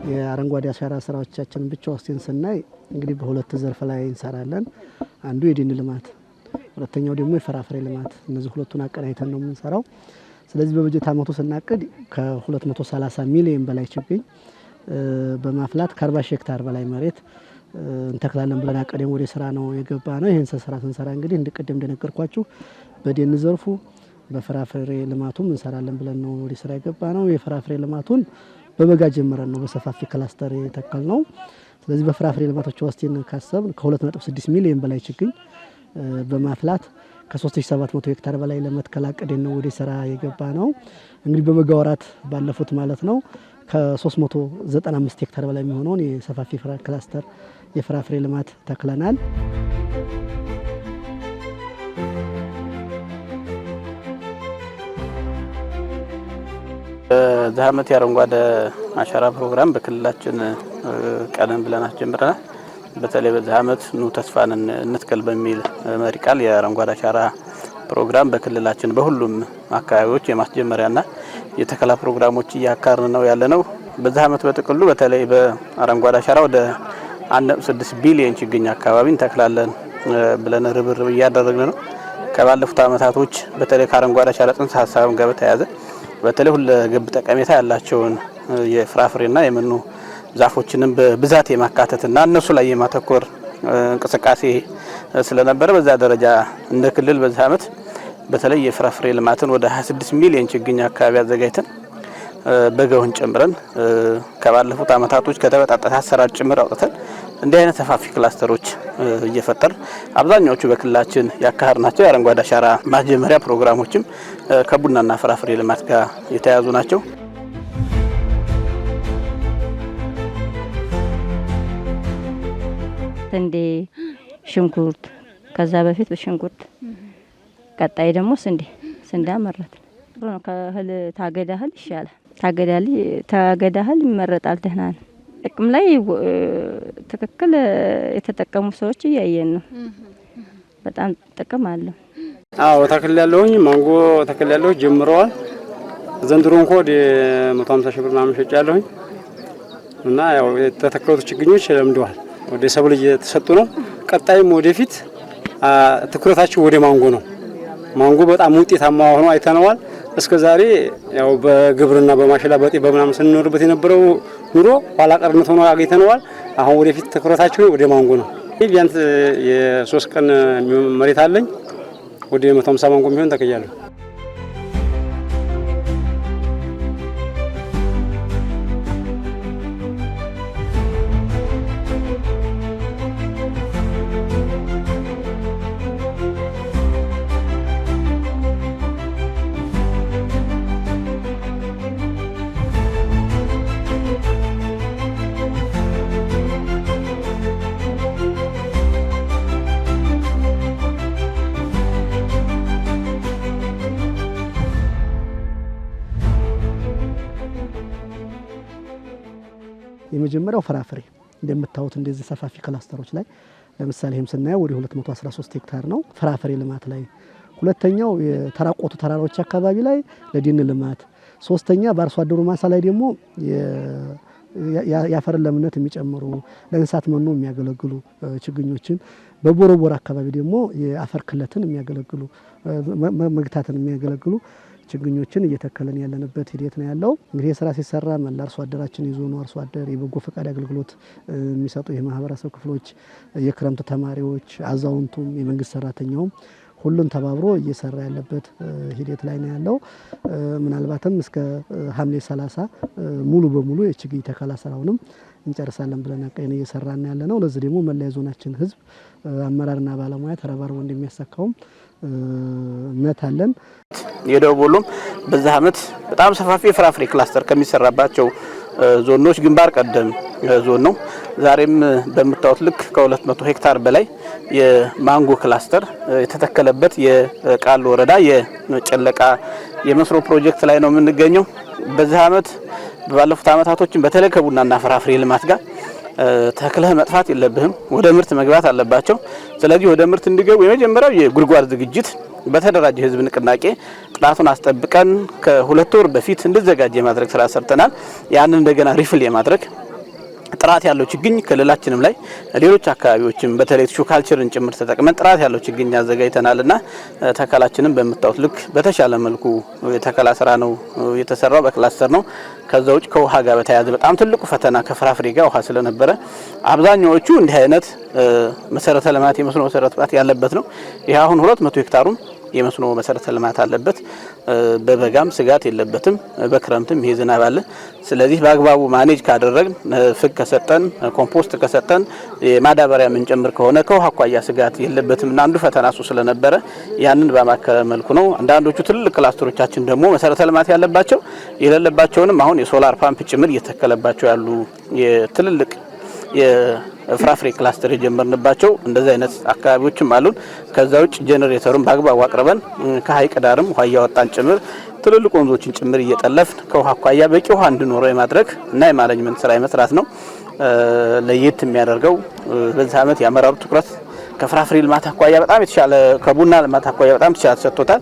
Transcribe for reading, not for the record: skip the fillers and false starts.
የአረንጓዴ አሻራ ስራዎቻችን ብቻ ወስደን ስናይ እንግዲህ በሁለት ዘርፍ ላይ እንሰራለን። አንዱ የደን ልማት፣ ሁለተኛው ደግሞ የፍራፍሬ ልማት። እነዚህ ሁለቱን አቀናይተን ነው የምንሰራው። ስለዚህ በበጀት ዓመቱ ስናቅድ ከ230 ሚሊዮን በላይ ችግኝ በማፍላት ከ40 ሺህ ሄክታር በላይ መሬት እንተክላለን ብለን አቀደን ወደ ስራ ነው የገባ ነው። ይሄን ስራ ስንሰራ እንግዲህ እንደቀደም እንደነገርኳችሁ በደን ዘርፉ በፍራፍሬ ልማቱም እንሰራለን ብለን ነው ወደ ስራ የገባ ነው። የፍራፍሬ ልማቱን በበጋ ጀምረን ነው በሰፋፊ ክላስተር የተከል ነው። ስለዚህ በፍራፍሬ ልማቶች ወስደን ካሰብን ከ2.6 ሚሊዮን በላይ ችግኝ በማፍላት ከ3700 ሄክታር በላይ ለመትከል አቅደን ነው ወደ ስራ የገባ ነው። እንግዲህ በበጋ ወራት ባለፉት ማለት ነው ከ395 ሄክታር በላይ የሚሆነውን የሰፋፊ ክላስተር የፍራፍሬ ልማት ተክለናል። በዚህ ዓመት የአረንጓዴ አሻራ ፕሮግራም በክልላችን ቀደም ብለን አስጀምረናል። በተለይ በዚህ ዓመት ኑ ተስፋን እንትከል በሚል መሪ ቃል የአረንጓዴ አሻራ ፕሮግራም በክልላችን በሁሉም አካባቢዎች የማስጀመሪያና የተከላ ፕሮግራሞች እያካሄድን ነው ያለነው። በዚህ ዓመት በጥቅሉ በተለይ በአረንጓዴ አሻራ ወደ 1.6 ቢሊዮን ችግኝ አካባቢ እንተክላለን ብለን ርብርብ እያደረግን ነው። ከባለፉት ዓመታቶች በተለይ ከአረንጓዴ አሻራ ጽንሰ ሀሳብ ጋር በተያያዘ በተለይ ሁለገብ ጠቀሜታ ያላቸውን የፍራፍሬና የመኖ ዛፎችንም በብዛት የማካተትና እነሱ ላይ የማተኮር እንቅስቃሴ ስለነበረ በዛ ደረጃ እንደ ክልል በዚህ ዓመት በተለይ የፍራፍሬ ልማትን ወደ 26 ሚሊዮን ችግኝ አካባቢ አዘጋጅተን በጋውን ጨምረን ከባለፉት ዓመታቶች ከተበጣጠተ አሰራር ጭምር አውጥተን እንዲህ አይነት ሰፋፊ ክላስተሮች እየፈጠር አብዛኛዎቹ በክልላችን ያካሄድናቸው የአረንጓዴ አሻራ ማስጀመሪያ ፕሮግራሞችም ከቡናና ፍራፍሬ ልማት ጋር የተያያዙ ናቸው። እንደ ሽንኩርት ከዛ በፊት በሽንኩርት ቀጣይ ደግሞ ስንዴ አመረት ነው። ከእህል ታገዳ እህል ይሻላል። ታገዳ እህል ይመረጣል። ደህና ነው። ጥቅም ላይ ትክክል የተጠቀሙ ሰዎች እያየን ነው። በጣም ጥቅም አለው። አዎ ተክል ያለውኝ ማንጎ ተክል ያለው ጀምረዋል። ዘንድሮ እንኳን ወደ 150 ሺህ ብር ምናምን ሸጫለሁኝ እና ያው የተተከሉት ችግኞች ለምደዋል። ወደ ሰብል እየተሰጡ ነው። ቀጣይም ወደፊት ትኩረታችን ወደ ማንጎ ነው። ማንጎ በጣም ውጤታማ ሆኖ አይተነዋል። እስከዛሬ ያው በግብርና በማሽላ በጤፍ በምናምን ስንኖርበት የነበረው ኑሮ ኋላ ቀርነት ሆኖ አግኝተነዋል። አሁን ወደፊት ትኩረታችን ወደ ማንጎ ነው። ቢያንስ የ3 ቀን መሬት አለኝ። ወደ 150 ማንጎ የሚሆን ተከያለሁ። የመጀመሪያው ፍራፍሬ እንደምታዩት እንደዚህ ሰፋፊ ክላስተሮች ላይ ለምሳሌ ይሄም ስናየው ወደ 213 ሄክታር ነው ፍራፍሬ ልማት ላይ። ሁለተኛው የተራቆቱ ተራሮች አካባቢ ላይ ለደን ልማት። ሶስተኛ በአርሶ አደሩ ማሳ ላይ ደግሞ የአፈር ለምነት የሚጨምሩ ለእንስሳት መኖ የሚያገለግሉ ችግኞችን፣ በቦረቦር አካባቢ ደግሞ የአፈር ክለትን የሚያገለግሉ መግታትን የሚያገለግሉ ችግኞችን እየተከለን ያለንበት ሂደት ነው ያለው። እንግዲህ ስራ ሲሰራ መላ አርሶ አደራችን ይዞ ነው አርሶ አደር የበጎ ፈቃድ አገልግሎት የሚሰጡ የማህበረሰብ ክፍሎች፣ የክረምት ተማሪዎች፣ አዛውንቱም፣ የመንግስት ሰራተኛውም ሁሉን ተባብሮ እየሰራ ያለበት ሂደት ላይ ነው ያለው። ምናልባትም እስከ ሐምሌ 30 ሙሉ በሙሉ የችግኝ ተከላ ስራውንም እንጨርሳለን ብለን አቀይን እየሰራን ያለ ነው። ለዚህ ደግሞ መላ የዞናችን ህዝብ አመራርና ባለሙያ ተረባርቦ እንደሚያሳካውም እምነት አለን። የደቡብ ወሎም በዚህ ዓመት በጣም ሰፋፊ የፍራፍሬ ክላስተር ከሚሰራባቸው ዞኖች ግንባር ቀደም ዞን ነው። ዛሬም በመታወት ልክ ከ200 ሄክታር በላይ የማንጎ ክላስተር የተተከለበት የቃል ወረዳ የጨለቃ የመስኖ ፕሮጀክት ላይ ነው የምንገኘው። በዚህ ዓመት ባለፉት ዓመታቶችን በተለይ ከቡናና ፍራፍሬ ልማት ጋር ተክለህ መጥፋት የለብህም፣ ወደ ምርት መግባት አለባቸው። ስለዚህ ወደ ምርት እንዲገቡ የመጀመሪያው የጉድጓድ ዝግጅት በተደራጀ ህዝብ ንቅናቄ ጥራቱን አስጠብቀን ከ2 ወር በፊት እንዲዘጋጅ የማድረግ ስራ ሰርተናል። ያንን እንደገና ሪፍል የማድረግ ጥራት ያለው ችግኝ ክልላችንም ላይ ሌሎች አካባቢዎችም በተለይ ቲሹ ካልቸርን ጭምር ተጠቅመን ጥራት ያለው ችግኝ አዘጋጅተናልና ተከላችንም በመጣውት ልክ በተሻለ መልኩ የተከላ ስራ ነው የተሰራው። በክላስተር ነው። ከዛ ውጭ ከውሃ ጋር በተያያዘ በጣም ትልቁ ፈተና ከፍራፍሬ ጋር ውሃ ስለነበረ አብዛኛዎቹ እንዲህ አይነት መሰረተ ልማት የመስኖ መሰረተ ልማት ያለበት ነው። ይሄ አሁን 200 ሄክታሩን የመስኖ መሰረተ ልማት አለበት። በበጋም ስጋት የለበትም። በክረምትም ይሄ ዝናብ አለ። ስለዚህ በአግባቡ ማኔጅ ካደረግን ፍግ ከሰጠን ኮምፖስት ከሰጠን የማዳበሪያ ምንጨምር ከሆነ ከውሃ አኳያ ስጋት የለበትም እና አንዱ ፈተና እሱ ስለነበረ ያንን በማከለ መልኩ ነው። አንዳንዶቹ ትልቅ ክላስተሮቻችን ደግሞ መሰረተ ልማት ያለባቸው የሌለባቸውንም አሁን የሶላር ፓምፕ ጭምር እየተከለባቸው ያሉ የትልልቅ የፍራፍሬ ክላስተር የጀመርንባቸው እንደዚህ አይነት አካባቢዎችም አሉን። ከዛ ውጭ ጄኔሬተሩን በአግባቡ አቅርበን ከሀይቅ ዳርም ውሃ እያወጣን ጭምር ትልልቅ ወንዞችን ጭምር እየጠለፍን ከውሃ አኳያ በቂ ውሃ እንዲኖረው የማድረግ እና የማኔጅመንት ስራ የመስራት ነው። ለየት የሚያደርገው በዚህ ዓመት ያመራሩ ትኩረት ከፍራፍሬ ልማት አኳያ በጣም የተሻለ ከቡና ልማት አኳያ በጣም የተሻለ ተሰጥቶታል።